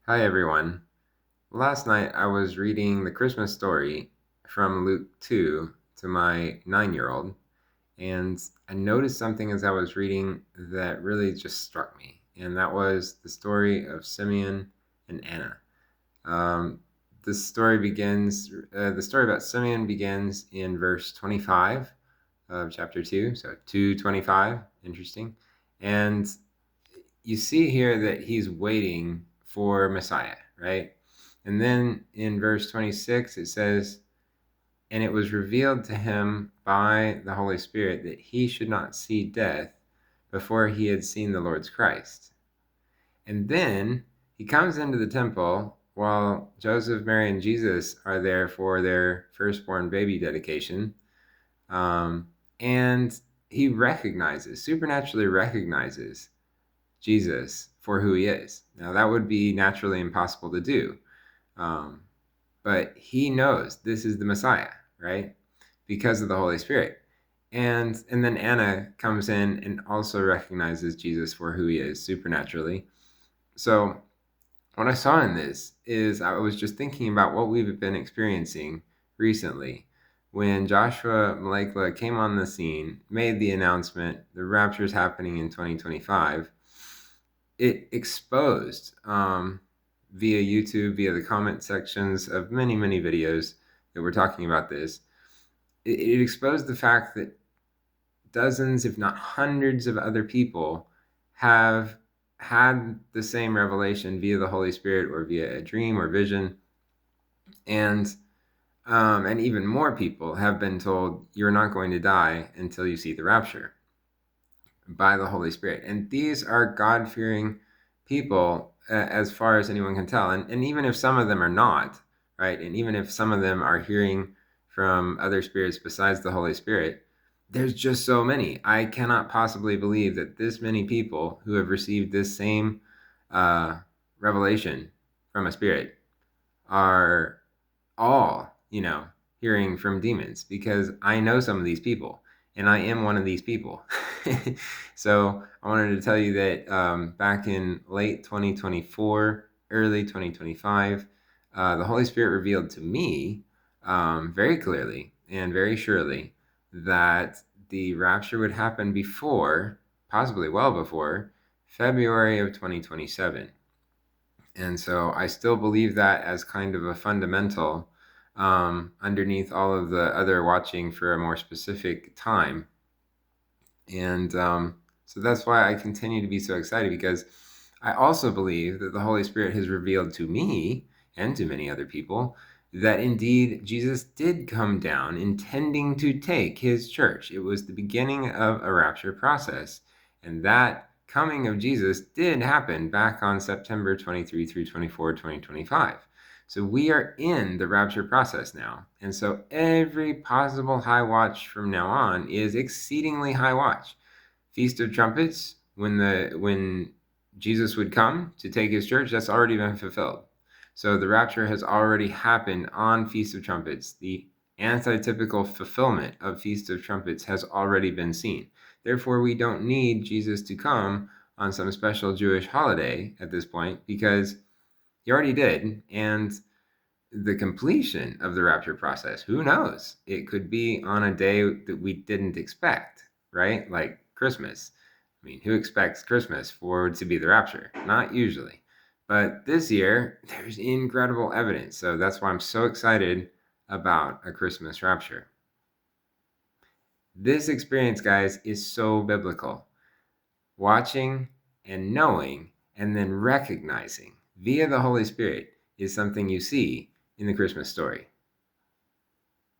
Hi, everyone. Last night I was reading the Christmas story from Luke 2 to my 9-year-old, and I noticed something as I was reading that really just struck me, and that was the story of Simeon and Anna. Um, the story about Simeon begins in verse 25 of chapter 2, so 2:25, interesting. And you see here that he's waiting for Messiah, right? And then in verse 26, it says, "And it was revealed to him by the Holy Spirit that he should not see death before he had seen the Lord's Christ." And then he comes into the temple while Joseph, Mary, and Jesus are there for their firstborn baby dedication. And he supernaturally recognizes Jesus for who he is. Now, that would be naturally impossible to do. Um, but he knows this is the Messiah, right? Because of the Holy Spirit. And then Anna comes in and also recognizes Jesus for who he is supernaturally. So what I saw in this is I was just thinking about what we've been experiencing recently. When Joshua Malekla came on the scene, made the announcement, the rapture is happening in 2025, it exposed via YouTube, via the comment sections of many, many videos that were talking about this, it exposed the fact that dozens, if not hundreds of other people have had the same revelation via the Holy Spirit or via a dream or vision. And even more people have been told you're not going to die until you see the rapture by the Holy Spirit. And these are God-fearing people, as far as anyone can tell. And even if some of them are not, right, and even if some of them are hearing from other spirits besides the Holy Spirit, there's just so many. I cannot possibly believe that this many people who have received this same revelation from a spirit are all, hearing from demons, because I know some of these people and I am one of these people. So I wanted to tell you that back in late 2024, early 2025, the Holy Spirit revealed to me very clearly and very surely that the rapture would happen before, possibly well before, February of 2027. And so I still believe that as kind of a fundamental underneath all of the other watching for a more specific time. And so that's why I continue to be so excited, because I also believe that the Holy Spirit has revealed to me and to many other people that indeed Jesus did come down intending to take his church. It was the beginning of a rapture process. And that coming of Jesus did happen back on September 23 through 24, 2025. So we are in the rapture process now. And so every possible high watch from now on is exceedingly high watch. Feast of Trumpets, when Jesus would come to take his church, that's already been fulfilled. So the rapture has already happened on Feast of Trumpets. The antitypical fulfillment of Feast of Trumpets has already been seen. Therefore, we don't need Jesus to come on some special Jewish holiday at this point, because he already did. And the completion of the rapture process, who knows? It could be on a day that we didn't expect, right? Like Christmas. I mean, who expects Christmas for to be the rapture? Not usually. But this year, there's incredible evidence. So that's why I'm so excited about a Christmas rapture. This experience, guys, is so biblical. Watching and knowing and then recognizing via the Holy Spirit is something you see in the Christmas story.